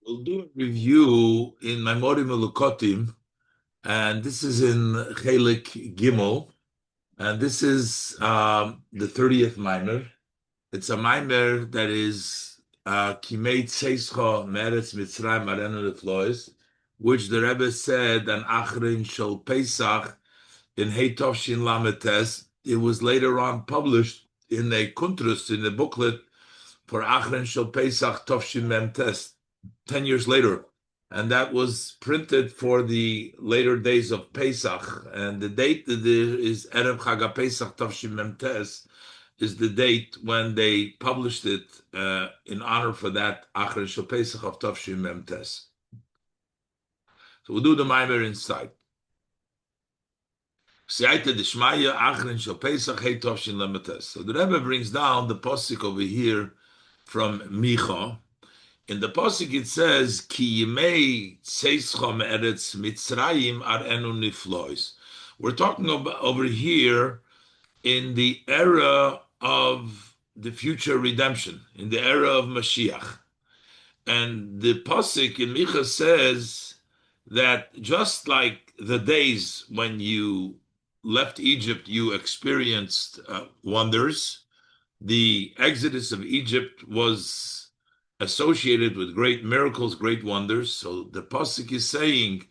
We'll do a review in Mamorim Elukotim, and this is in Chelik Gimel, and this is the 30th Mamer. It's a Mamer that is Kimei Tzesecha Meretz Mitzrayim Arenu Neflאות, which the Rebbe said an Acron shel Pesach in Hey Tovshin Lametes. It was later on published in a kuntrus, in a booklet for Acron shel Pesach Tovshin Memtes. 10 years later. And that was printed for the later days of Pesach. And the date that is Erev Chag Pesach Tavshim Memtes is the date when they published it in honor for that Achron Shel Pesach of Tavshim Memtes. So we'll do the Mamer inside. Siyata Dishmaya Achron Shel Pesach Hey Tavshim Memtes. So the Rebbe brings down the posik over here from Micha. In the pasuk it says, "Kiyimei Tzesecha Me'eretz Mitzrayim Arenu Niflois." We're talking about over here in the era of the future redemption, in the era of Mashiach, and the pasuk in Micha says that just like the days when you left Egypt, you experienced wonders. The exodus of Egypt was associated with great miracles, great wonders. So the pasuk is saying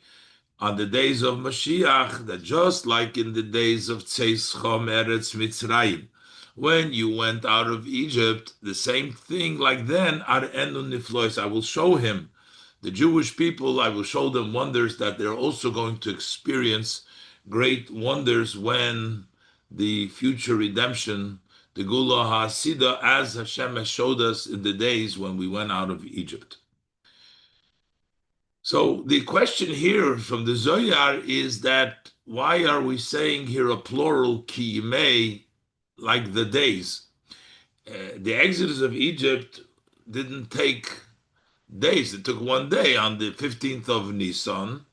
on the days of Mashiach that just like in the days of Tzesecha Meretz Mitzrayim, when you went out of Egypt, the same thing like then, Arenu Niflois, I will show him, the Jewish people, I will show them wonders that they're also going to experience great wonders when the future redemption, the Gula HaSida, as Hashem has showed us in the days when we went out of Egypt. So the question here from the Zohar is that why are we saying here a plural kiyimei, like the days? The exodus of Egypt didn't take days. It took one day. On the 15th of Nisan,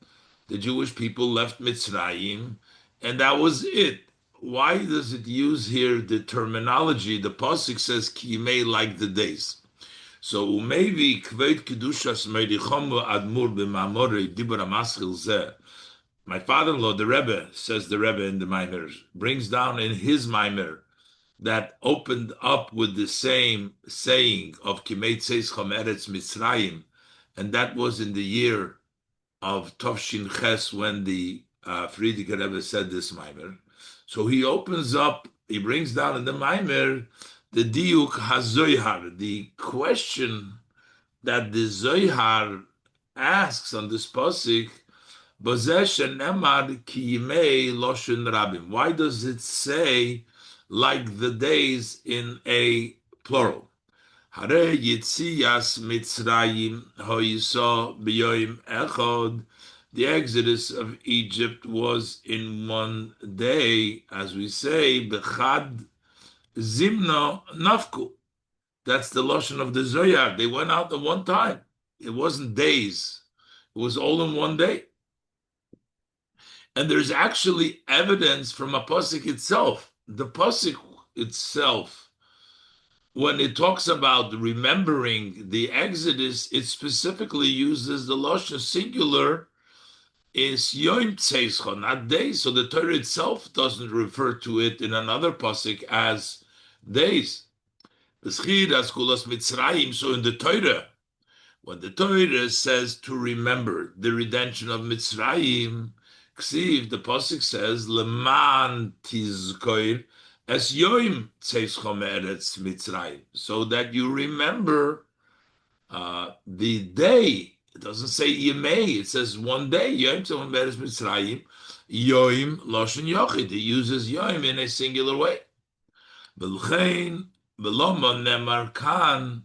the Jewish people left Mitzrayim, and that was it. Why does it use here the terminology? The pasuk says "kiyimei," like the days. So maybe kveit kedushas meirichomu admur b'mamorei dibur amaschil zeh. My father-in-law, the Rebbe, says the Rebbe in the Mamer, brings down in his Mamer that opened up with the same saying of Kimei Tzesecha Meretz Mitzrayim, and that was in the year of Tovshin Ches when the Frierdiker Rebbe said this Mamer. So he opens up, he brings down in the Mamer the Diuk HaZohar, the question that the Zohar asks on this pasuk, why does it say like the days in a plural? Hare Yitzias Mitzrayim Hoyisa B'yoyim Echad. The exodus of Egypt was in one day, as we say, B'chad Zimna Nafku. That's the lashon of the Zohar. They went out at one time. It wasn't days. It was all in one day. And there's actually evidence from a pasuk itself. The pasuk itself, when it talks about remembering the Exodus, it specifically uses the lashon singular is Yom Tzeischa, not days. So the Torah itself doesn't refer to it in another pasuk as days. So in the Torah, when the Torah says to remember the redemption of Mitzrayim, Ksiv, the pasuk says, "Leman tizkoir es yoim tzeischa me'eretz Mitzrayim," so that you remember the day. It doesn't say yemei; it says one day. Yoim tzeischa me'eretz Mitzrayim. Yoim loshen yochid. It uses yoim in a singular way. V'lchein v'loma nemar kan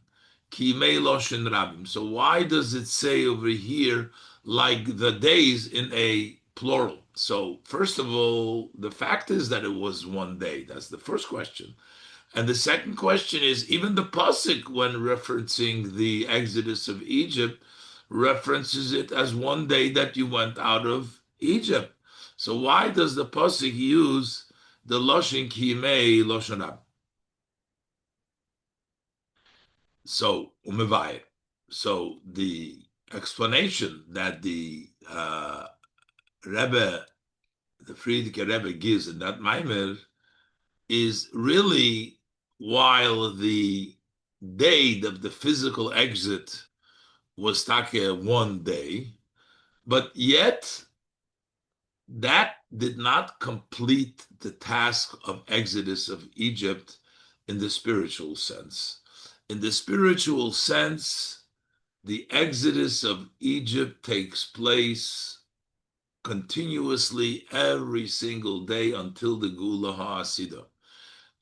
kimei loshen rabim. So why does it say over here like the days in a plural? So first of all, the fact is that it was one day. That's the first question. And the second question is, even the pasuk, when referencing the exodus of Egypt, references it as one day that you went out of Egypt. So why does the pasuk use the loshin kimei loshin rab? So umevayir. So the explanation that the Rebbe, the Friedrich Rebbe gives in that Mamer is really while the day of the physical exit was take one day, but yet that did not complete the task of exodus of Egypt in the spiritual sense. In the spiritual sense, the exodus of Egypt takes place continuously every single day until the Gula HaAsida.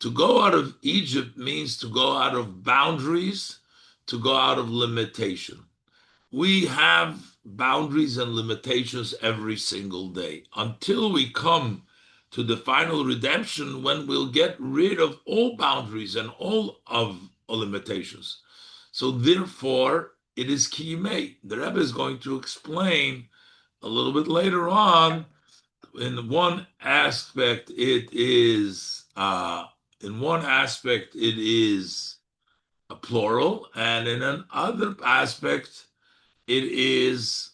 To go out of Egypt means to go out of boundaries, to go out of limitation. We have boundaries and limitations every single day until we come to the final redemption when we'll get rid of all boundaries and all of limitations. So therefore, it is kiyimei. The Rebbe is going to explain a little bit later on. In one aspect, it is a plural, and in another aspect, it is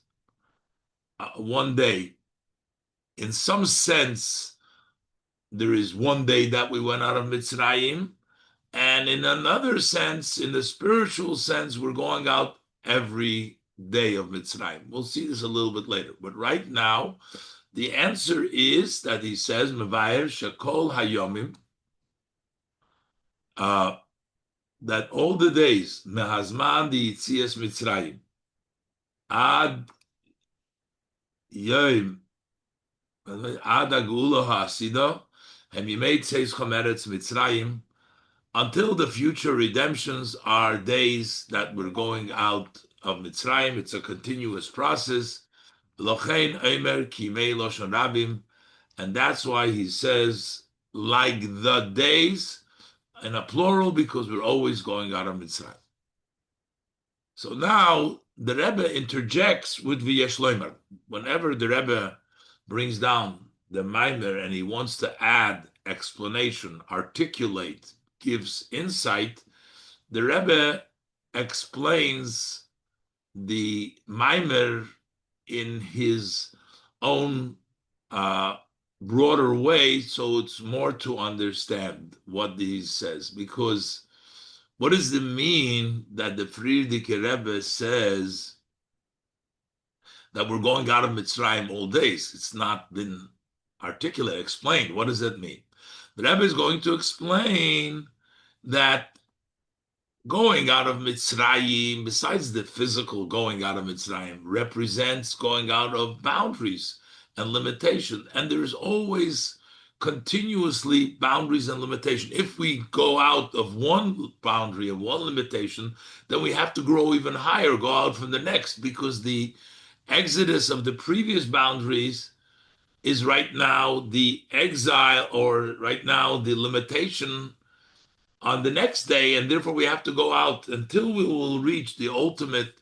one day. In some sense, there is one day that we went out of Mitzrayim, and in another sense, in the spiritual sense, we're going out every day of Mitzrayim. We'll see this a little bit later. But right now, the answer is that he says, Mevayer Shakol Hayomim, that all the days, Mehazman di Yitzias Mitzrayim, Ad Yom, Ad Agula HaSida, Kimei Tzesecha Meretz Mitzrayim, until the future redemptions are days that we're going out of Mitzrayim. It's a continuous process. Lochein Mamer Kimei Rabim, and that's why he says, like the days, in a plural, because we're always going out of Mitzrayim. So now the Rebbe interjects with V'yesh Loimer. Whenever the Rebbe brings down the Mamer and he wants to add explanation, articulate, gives insight, the Rebbe explains the Mamer in his own broader way, so it's more to understand what he says. Because what does it mean that the Friedrich Rebbe says that we're going out of Mitzrayim all days? It's not been articulated, explained. What does that mean? The Rebbe is going to explain that going out of Mitzrayim, besides the physical going out of Mitzrayim, represents going out of boundaries and limitation. And there's always continuously boundaries and limitation. If we go out of one boundary and one limitation, then we have to grow even higher, go out from the next, because the exodus of the previous boundaries is right now the exile, or right now the limitation on the next day, and therefore we have to go out until we will reach the ultimate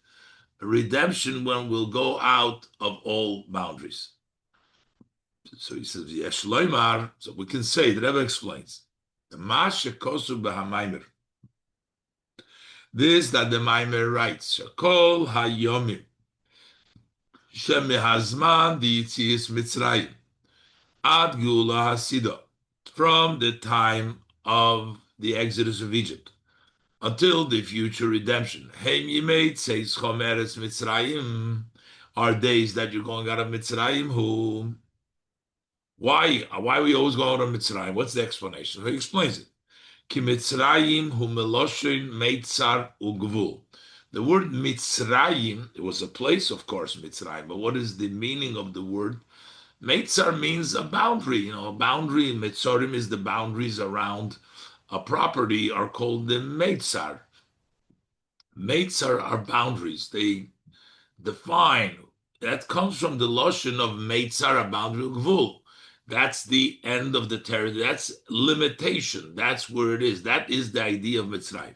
redemption when we'll go out of all boundaries. So he says, Yesh Loimar, so we can say, the Rebbe explains, the Masha Kosu B'Hamaimer. This that the Maimer writes, Shakol Hayomim, Shemehazman Di'itzias Mitzrayim, Ad Gula Hasidah, from the time of the exodus of Egypt until the future redemption. Kimei Tzesecha Meretz Mitzrayim, are days that you're going out of Mitzrayim. Who? Why are we always going out of Mitzrayim? What's the explanation? He explains it. Ki Mitzrayim hu meloshin meitzar ugvul. The word Mitzrayim, it was a place, of course, Mitzrayim, but what is the meaning of the word? Meitzar means a boundary. A boundary in Mitzorim is the boundaries around a property are called the Meitzar. Meitzar are boundaries. They define. That comes from the Lashon of Meitzar, a boundary, Gvul. That's the end of the territory. That's limitation. That's where it is. That is the idea of Mitzrayim.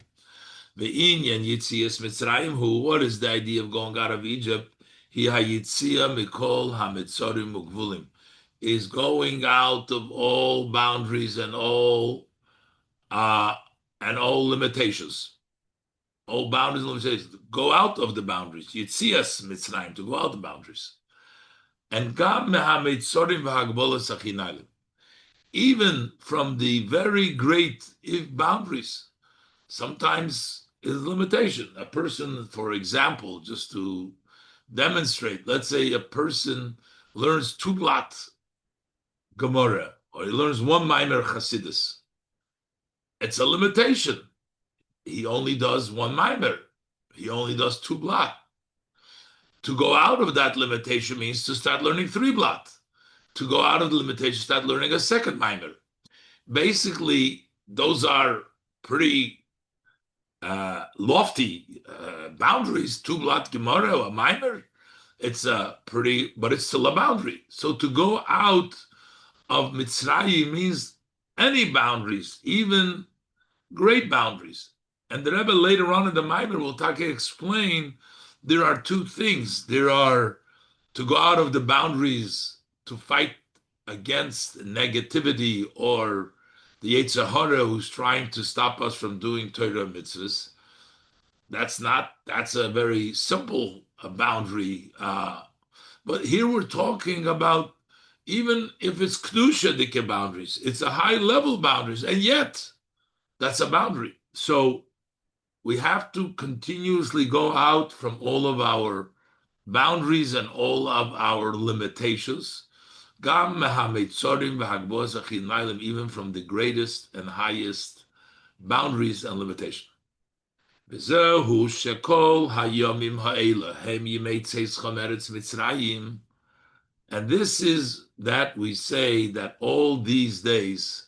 Ve'inyan Yitzias Mitzrayim, who, what is the idea of going out of Egypt? Hi hayitzia mikol hamitzorim ugvulim, is going out of all boundaries and all limitations. all boundaries and limitations, go out of the boundaries. Yitzias Mitzrayim, to go out the boundaries. And Gam mehamitzorim v'hagbolas achinayim, even from the very great boundaries, sometimes is limitation. A person, for example, just to demonstrate, let's say a person learns two blat Gemara, or he learns one Mamer Chasidus. It's a limitation. He only does one Mamer. He only does two blat. To go out of that limitation means to start learning three blat. To go out of the limitation, start learning a second Mamer. Basically, those are pretty lofty boundaries. Two blat Gemara, a Mamer. It's a pretty, but it's still a boundary. So to go out of Mitzrayim means any boundaries, even great boundaries. And the Rebbe later on in the Mamer will explain there are two things. There are to go out of the boundaries to fight against negativity or the Yetzer Hara who's trying to stop us from doing Torah mitzvahs. That's a very simple boundary. But here we're talking about, even if it's Kedusha Dike boundaries, it's a high level boundaries, and yet that's a boundary. So we have to continuously go out from all of our boundaries and all of our limitations, even from the greatest and highest boundaries and limitations. And this is that we say that all these days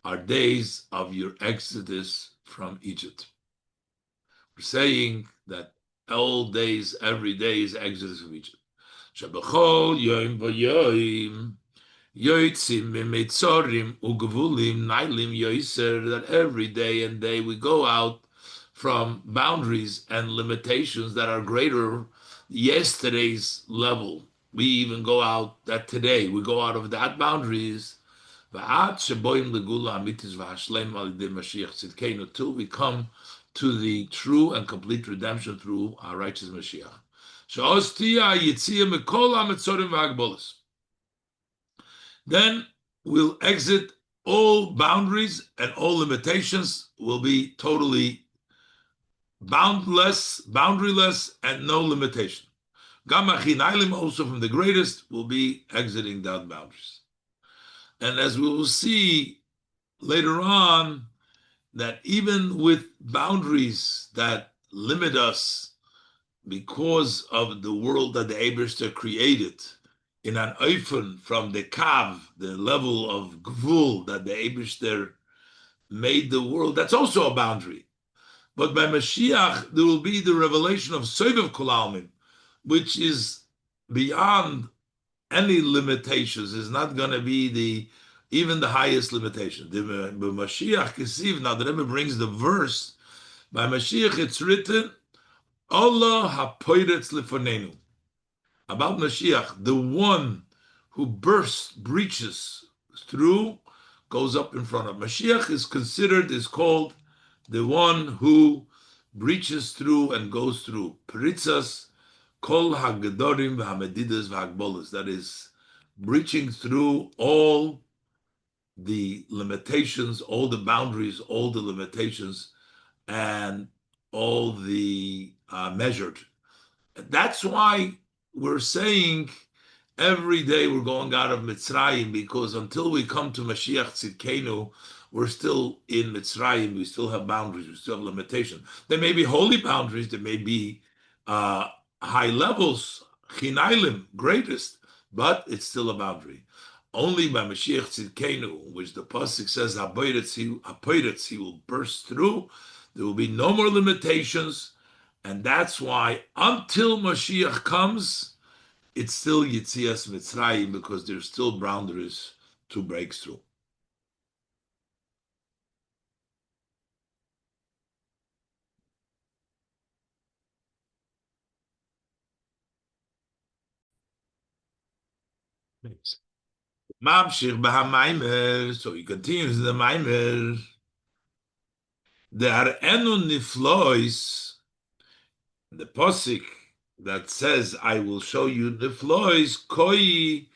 are days of your exodus from Egypt. We're saying that all days, every day is exodus from Egypt. Shebechol yom v'yom yoitzim mimitzorim ugevulim nailim yoiser, that every day and day we go out from boundaries and limitations that are greater yesterday's level. We even go out that today we go out of that boundaries till we come to the true and complete redemption through our righteous Mashiach. Then we'll exit all boundaries and all limitations, will be totally boundaryless, and no limitation. Also from the greatest will be exiting down boundaries. And as we will see later on, that even with boundaries that limit us because of the world that the Eibishter created, in an oifen from the kav, the level of gvul that the Eibishter made the world, that's also a boundary. But by Mashiach, there will be the revelation of Sovev Kol Almin, which is beyond any limitations. Is not going to be even the highest limitation. The Mashiach Kesiv, now the Rebbe brings the verse, by Mashiach it's written, Allah hapoiretz lefonenu. About Mashiach, the one who breaches through, goes up in front of. Mashiach is called the one who breaches through and goes through. Peritzas kol hagadorim v'hamedidas v'hagbolas. That is breaching through all the limitations, all the boundaries, all the limitations, and all the measured. That's why we're saying every day we're going out of Mitzrayim, because until we come to Mashiach Tzidkenu, we're still in Mitzrayim. We still have boundaries. We still have limitations. There may be holy boundaries. There may be high levels, chinaylim, greatest, but it's still a boundary. Only by Mashiach Tzidkenu, which the pasuk says, "Hapoiretz," he will burst through. There will be no more limitations, and that's why until Mashiach comes, it's still Yitzias Mitzrayim, because there's still boundaries to break through. So he continues the Mamer. The Arnu Neflאות The posik that says, "I will show you niflois koi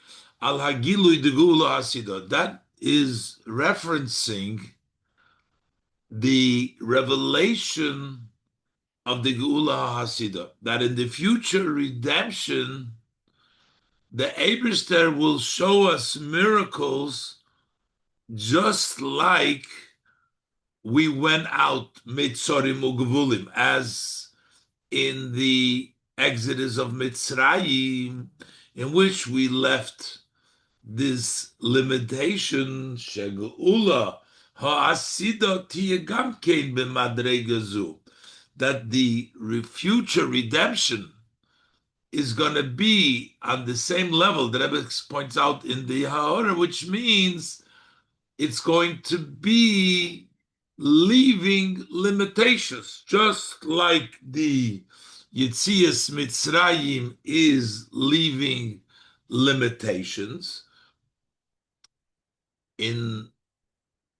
al hagilui de gula hasida." That is referencing the revelation of the Geula Hasida, that in the future redemption, the Eberster will show us miracles just like we went out Mitzorim Ugevulim, as in the Exodus of Mitzrayim, in which we left this limitation, Shegeula Ha'asida Tiye Gamkein B'madrega Zu, that the future redemption is going to be on the same level that Rebbe points out in the Ha'orah, which means it's going to be leaving limitations, just like the Yetzias Mitzrayim is leaving limitations. In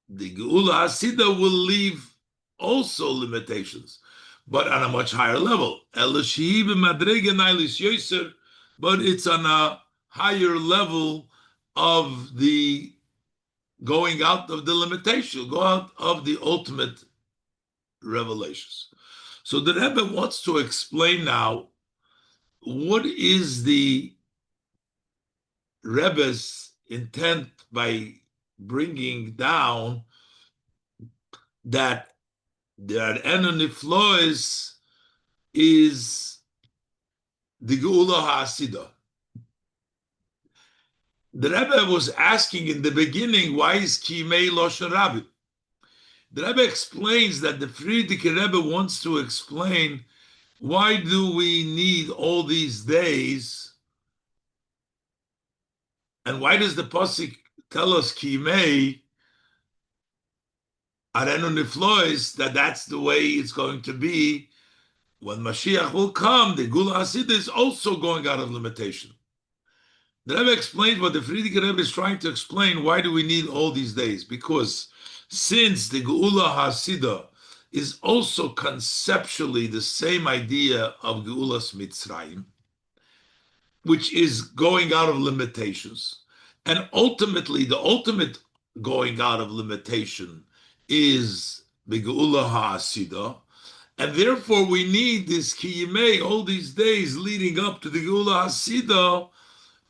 the Geula Hasida will leave also limitations, but on a much higher level. But it's on a higher level of the going out of the limitation, go out of the ultimate revelations. So the Rebbe wants to explain now what is the Rebbe's intent by bringing down that the Arnu Niflois is the Geula HaSida. The Rebbe was asking in the beginning, why is Kimei Loshen Rabbi? The Rebbe explains that the Frierdiker Rebbe wants to explain, why do we need all these days, and why does the Pasuk tell us Kimei Arenu Niflois, that that's the way it's going to be when Mashiach will come? The Geula HaSida is also going out of limitation. The Rebbe explained what the Frierdiker Rebbe is trying to explain. Why do we need all these days? Because since the Geula HaSida is also conceptually the same idea of Geulas Mitzrayim, which is going out of limitations, and ultimately the ultimate going out of limitation is the Geula HaSida, and therefore we need this Kiyimei, all these days leading up to the Geula HaSida,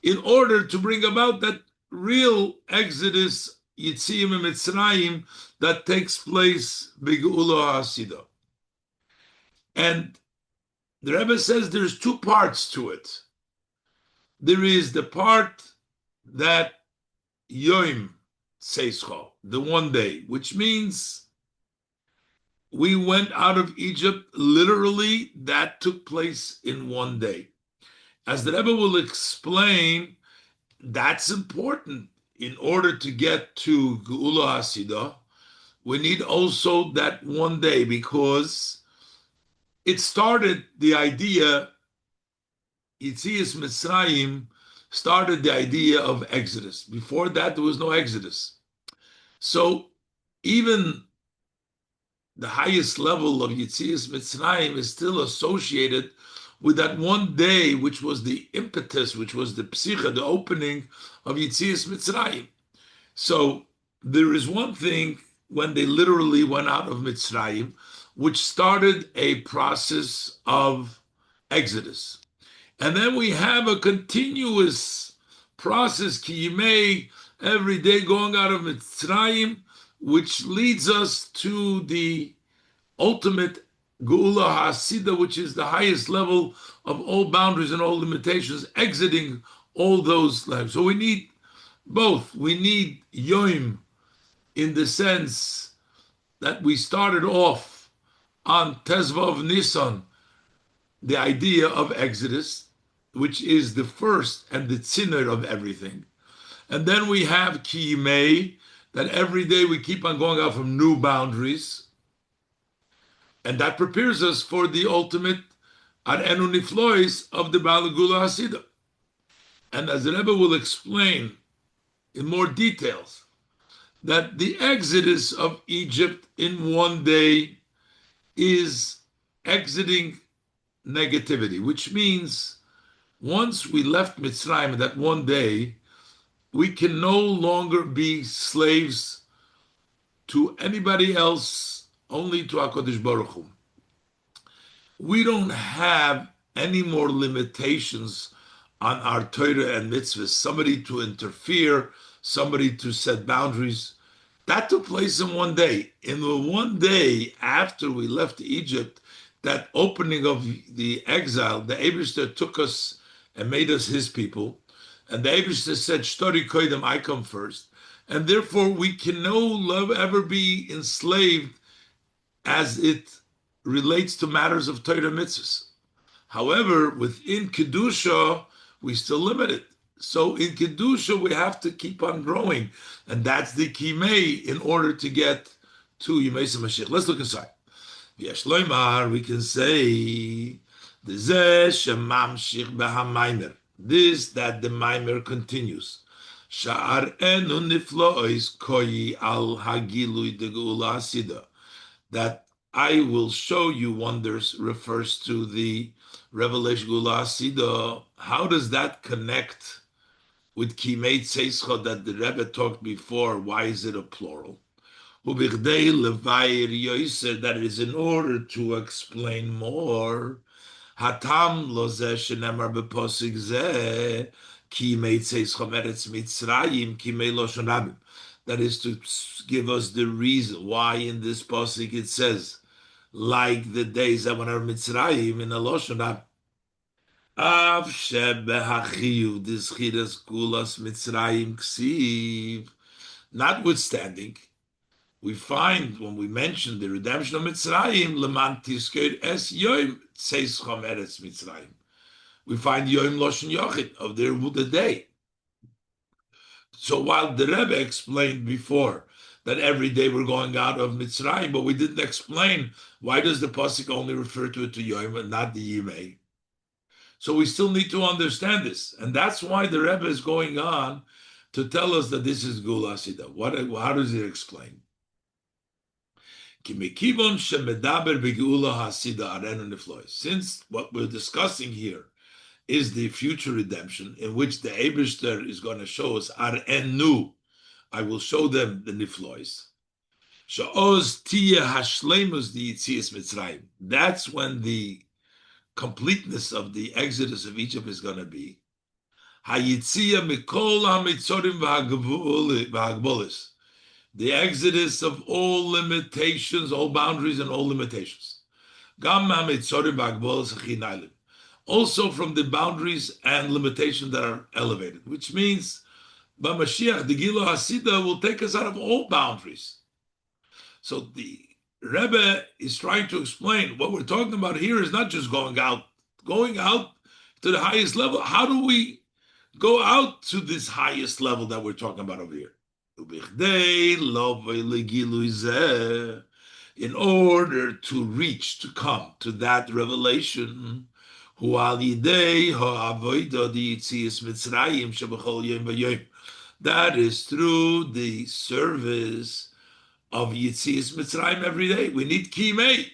in order to bring about that real Exodus, Yitziim and Mitzrayim, that takes place B'Geula HaSida. And the Rebbe says there's two parts to it. There is the part that Yom Tzesecha, the one day, which means we went out of Egypt, literally, that took place in one day. As the Rebbe will explain, that's important. In order to get to Geula HaSida, we need also that one day, because it started the idea, Yetzias Mitzrayim started the idea of Exodus. Before that, there was no Exodus. So even the highest level of Yetzias Mitzrayim is still associated with that one day, which was the impetus, which was the psicha, the opening of Yetzias Mitzrayim. So there is one thing when they literally went out of Mitzrayim, which started a process of Exodus. And then we have a continuous process, Kiyimei, every day going out of Mitzrayim, which leads us to the ultimate Geula HaSida, which is the highest level of all boundaries and all limitations, exiting all those lives. So we need both. We need Yom in the sense that we started off on Tezvav Nisan, the idea of Exodus, which is the first and the tzinner of everything. And then we have Kiyimei, that every day we keep on going out from new boundaries. And that prepares us for the ultimate Arnu Niflois of the Baal Geula HaSida. And as the Rebbe will explain in more details, that the exodus of Egypt in one day is exiting negativity, which means once we left Mitzrayim that one day, we can no longer be slaves to anybody else, only to HaKadosh Baruch Hu. We don't have any more limitations on our Torah and mitzvahs, somebody to interfere, somebody to set boundaries. That took place in one day. In the one day after we left Egypt, that opening of the exile, the Eibishter took us and made us his people. And the Eibishter said, Shtori koidem, I come first. And therefore we can no ever be enslaved as it relates to matters of Torah mitzvahs. However, within Kedusha, we still limit it. So in Kedusha, we have to keep on growing. And that's the Kimei in order to get to Yemei Mashiach. Let's look inside. Yesh loymar, we can say, this that the Mamer continues. ARnu niflois koi al hagilui de geula asida. That I will show you wonders refers to the revelation geula asida. How does that connect with Kimei Tzesecha that the Rebbe talked before? Why is it a plural? That is in order to explain more. Hatam lozeh shenemar beposik zeh kimei tzeischa meretz Mitzrayim kimei loshon rabim. That is to give us the reason why in this posik it says, like the days that were Mitzrayim in a loshon rabim. Av shebehachiyu dischiras gulas Mitzrayim ksiv. Notwithstanding, we find when we mention the redemption of Mitzrayim, leman tizker es yom tzeischa meretz Mitzrayim. We find yom loshen yochid of the day. So while the Rebbe explained before that every day we're going out of Mitzrayim, but we didn't explain why does the pasuk only refer to it to yom and not the yimei. So we still need to understand this, and that's why the Rebbe is going on to tell us that this is Geula Asida. How does it explain? Since what we're discussing here is the future redemption, in which the Eibishter is going to show us Arenu, I will show them the niflois. That's when the completeness of the exodus of Egypt is going to be. The exodus of all limitations, all boundaries, and all limitations. Also from the boundaries and limitations that are elevated, which means by Mashiach, the Gilo Hasida will take us out of all boundaries. So the Rebbe is trying to explain what we're talking about here is not just going out to the highest level. How do we go out to this highest level that we're talking about over here? In order to reach, to come to that revelation, that is through the service of Yitzias Mitzrayim every day. We need Kimei.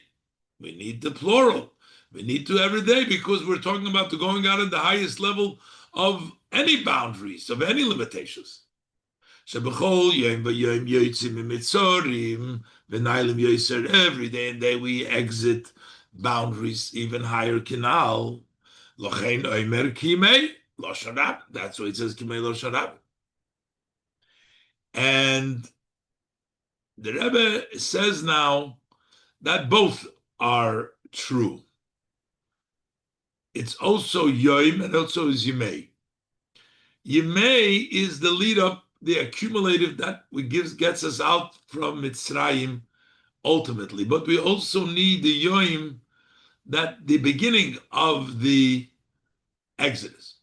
We need the plural. We need to every day because we're talking about the going out at the highest level of any boundaries, of any limitations. Every day and day we exit boundaries, even higher canal. That's why it says Kimei Loshon Rabim. And the Rebbe says now that both are true. It's also Yom and also is Yimei. Yimei is the lead up, the accumulative that gets us out from Mitzrayim ultimately. But we also need the Yom, that the beginning of the Exodus.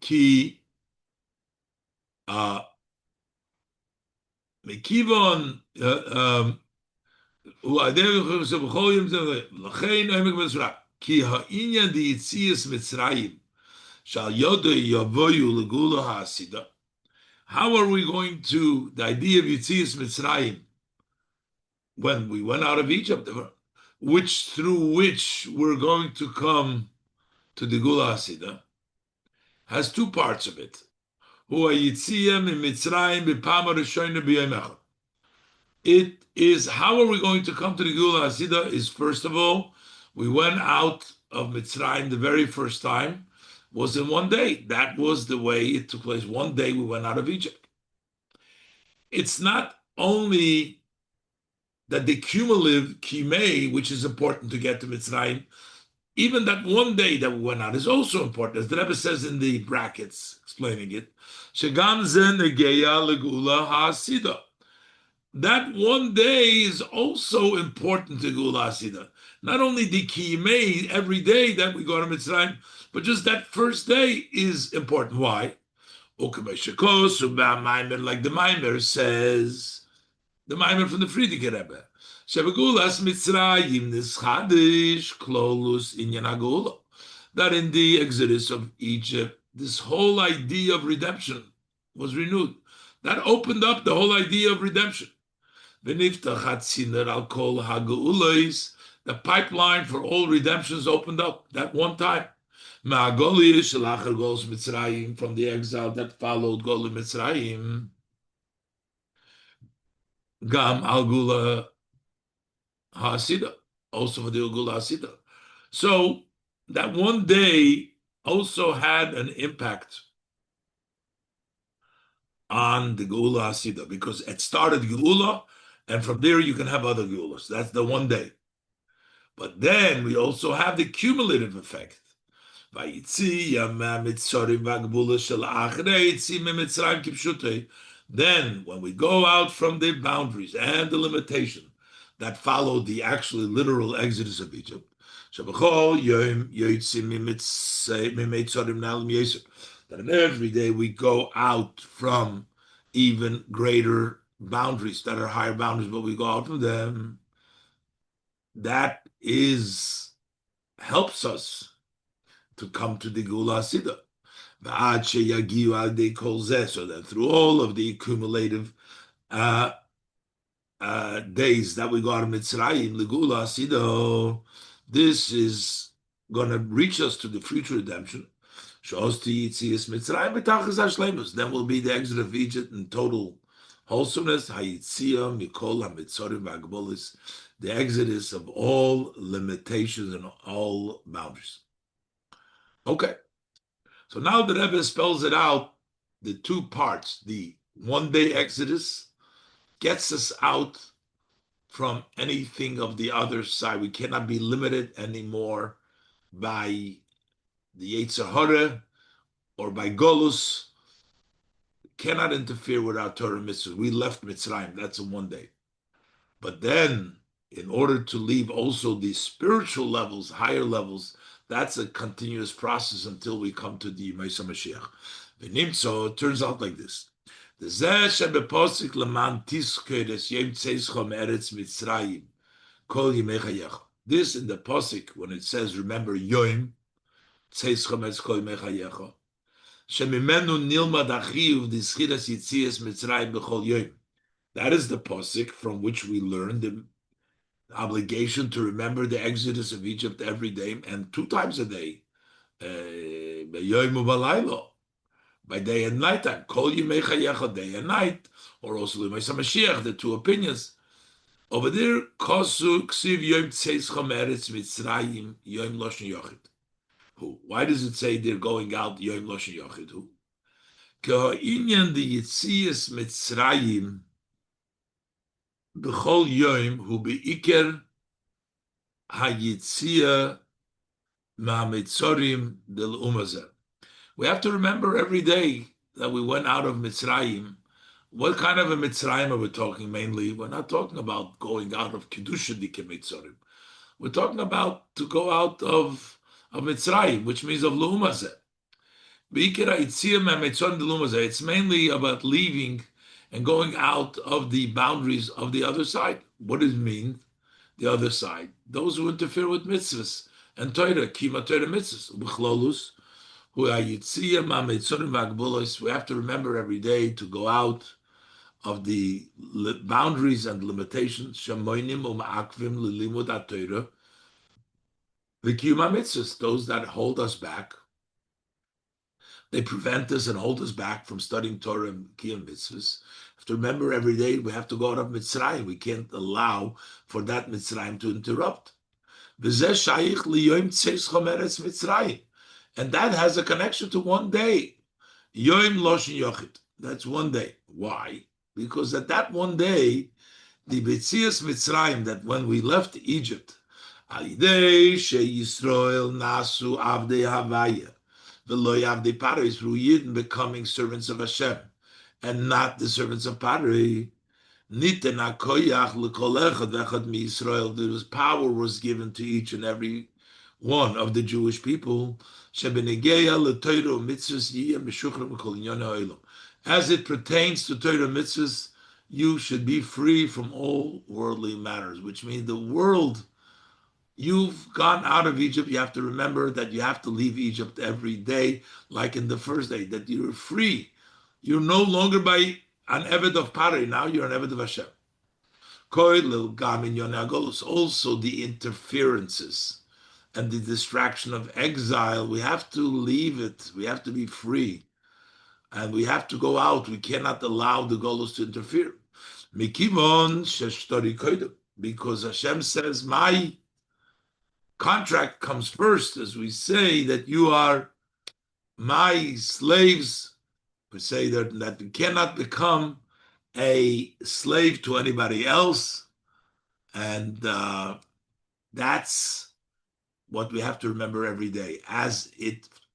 Ki Mekivon Ki ha'inyan di Yitzias Mitzrayim shal yodei yavoyu legula ha'asida. How are we going to, the idea of Yitzias Mitzrayim, when we went out of Egypt, through which we're going to come to the Gula Hasida, has two parts of it. It is, how are we going to come to the Gula Hasida is, first of all, we went out of Mitzrayim the very first time, was in one day. That was the way it took place. One day we went out of Egypt. It's not only that the cumulative Kimei, which is important to get to Mitzrayim, even that one day that we went out is also important, as the Rebbe says in the brackets, explaining it. Shegam ze negeya legula ha'asida. That one day is also important to Gula Hasida. Not only the Kiyimei every day that we go to Mitzrayim, but just that first day is important. Why? Like the Mamer says, the Mamer from the Friedrich Rebbe. That in the Exodus of Egypt, this whole idea of redemption was renewed. That opened up the whole idea of redemption. The pipeline for all redemptions opened up that one time. From the exile that followed Goli Mitzrayim, Gam al Gula Hasida, also for the Gula Hasida. So that one day also had an impact on the Geula Hasida, because it started Geula, and from there you can have other Geulas. That's the one day. But then we also have the cumulative effect. Then, when we go out from the boundaries and the limitation that followed the actually literal exodus of Egypt, that every day we go out from even greater boundaries that are higher boundaries, but we go out from them. That helps us to come to the Gula Hasida. So that through all of the cumulative days that we go out of Mitzrayim, the Gula Hasida, this is going to reach us to the future redemption. Then will be the exit of Egypt in total wholesomeness, the exodus of all limitations and all boundaries. Okay, so now the Rebbe spells it out, the two parts. The one-day exodus gets us out from anything of the other side. We cannot be limited anymore by the Yetzer Hara or by Golus. Cannot interfere with our Torah mitzvahs. We left Mitzrayim. That's a one day. But then, in order to leave also the spiritual levels, higher levels, that's a continuous process until we come to the Yemei Mashiach. So it turns out like this. This in the Pasuk, when it says, remember Yom, that is the Pasuk from which we learn the obligation to remember the exodus of Egypt every day and 2 times a day, by day and night time, day and night, or also Mashiach, the 2 opinions. Over there, why does it say they're going out Yom Loshen Yochid? Ka'inyan the Yitzias Mitzrayim b'chol Yom hu be'iker haYitzia ma'Mitzorim del Umazeh. We have to remember every day that we went out of Mitzrayim. What kind of a Mitzrayim are we talking mainly? We're not talking about going out of Kedusha Dike Mitzorim. We're talking about to go out of Mitzrayim, which means of L'umazeh. It's mainly about leaving and going out of the boundaries of the other side. What does it mean, the other side? Those who interfere with mitzvahs and Torah, Kima Torah mitzvahs, we have to remember every day to go out of the boundaries and limitations, shemoinim u'ma'akvim lilimud ha'Torah, v'kiyum ha'mitzvos, those that hold us back, they prevent us and hold us back from studying Torah and kiyum mitzvahs. We have to remember every day we have to go out of Mitzrayim. We can't allow for that Mitzrayim to interrupt. V'zeh shayich liyoim tzescha meretz Mitzrayim. And that has a connection to one day. Yom Loshin Yochid. That's one day. Why? Because at that one day, the Betzias Mitzrayim, that when we left Egypt, Alidei She Yisrael Nasu Avdei Havaya, V'lo Avdei Paroi, through Yidden becoming servants of Hashem, and not the servants of Paroi. Niten HaKoyach L'Kol Echad V'Echad MiYisrael. There was power was given to each and every one of the Jewish people, as it pertains to Torah mitzvahs, you should be free from all worldly matters, which means the world, you've gone out of Egypt, you have to remember that you have to leave Egypt every day, like in the first day, that you're free. You're no longer by an Eved of Pari, now you're an Eved of Hashem. Also the interferences and the distraction of exile, we have to leave it. We have to be free. And we have to go out. We cannot allow the Golos to interfere. Because Hashem says, my contract comes first, as we say, that you are my slaves. We say that you cannot become a slave to anybody else. And that's what we have to remember every day.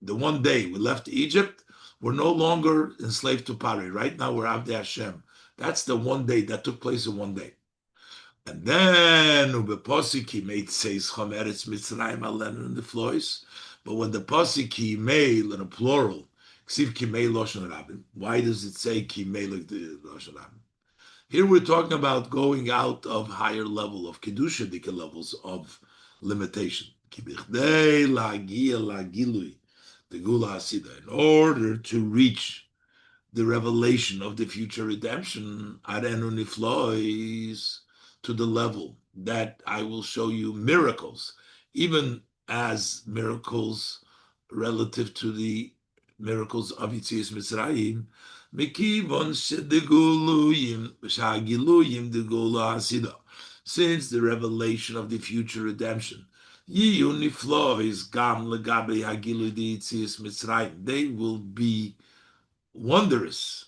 The one day we left Egypt, we're no longer enslaved to Pari. Right now we're Avdei Hashem. That's the one day that took place in one day. And then Kimei Tzesecha Meretz Mitzrayim Neflאות. But when the pasuk Kimei in a plural, Kimei Loshen Rabim, why does it say Kimei like the Loshen Rabim? Here we're talking about going out of higher level of kedusha, levels of limitation. In order to reach the revelation of the future redemption, Arenu Niflois, to the level that I will show you miracles, even as miracles relative to the miracles of Yitzias Mitzrayim, since the revelation of the future redemption, they will be wondrous.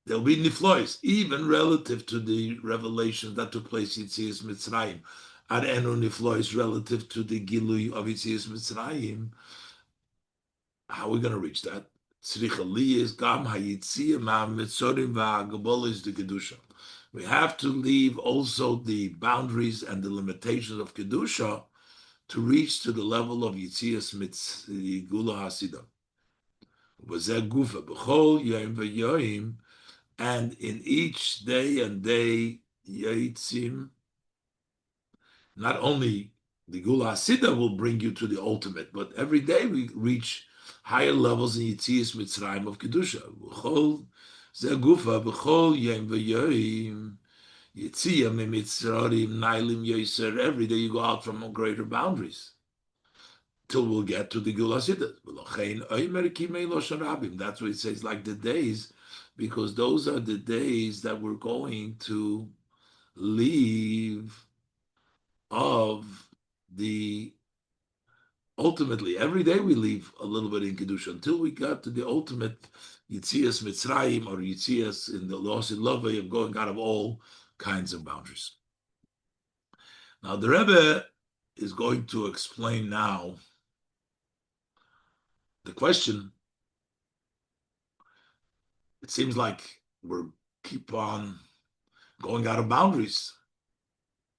They'll be niflois, even relative to the revelation that took place in Yitzias Mitzrayim. Arenu niflois, relative to the gilui of Yitzias Mitzrayim. How are we going to reach that? We have to leave also the boundaries and the limitations of Kedusha to reach to the level of Yitzias Gula Hasidah. And in each day and day, Yitzim, not only the Gula Hasidah will bring you to the ultimate, but every day we reach higher levels in Yitzias Mitzrayim of Kedusha. B'chol zegufa b'chol yom v'yoyim Yitzia mitzrarim nailim yoser. Every day you go out from greater boundaries till we'll get to the Gula Hasidah. Mamer Kimei Tzesecha. That's what it says, like the days, because those are the days that we're going to leave of the. Ultimately, every day we leave a little bit in Kedusha until we got to the ultimate Yitzias Mitzrayim, or Yitzias in the Losid Lovei of going out of all kinds of boundaries. Now, the Rebbe is going to explain now the question. It seems like we're keep on going out of boundaries.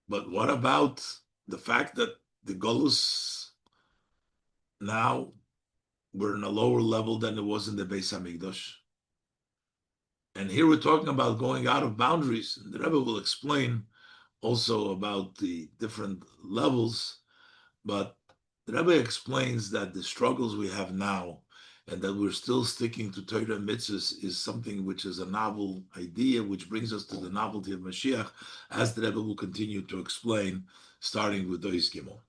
But what about the fact that the Golus, now we're in a lower level than it was in the Beis Hamikdash? And here we're talking about going out of boundaries. And the Rebbe will explain also about the different levels. But the Rebbe explains that the struggles we have now and that we're still sticking to Torah mitzvahs is something which is a novel idea, which brings us to the novelty of Mashiach, as the Rebbe will continue to explain, starting with Dois Gimel.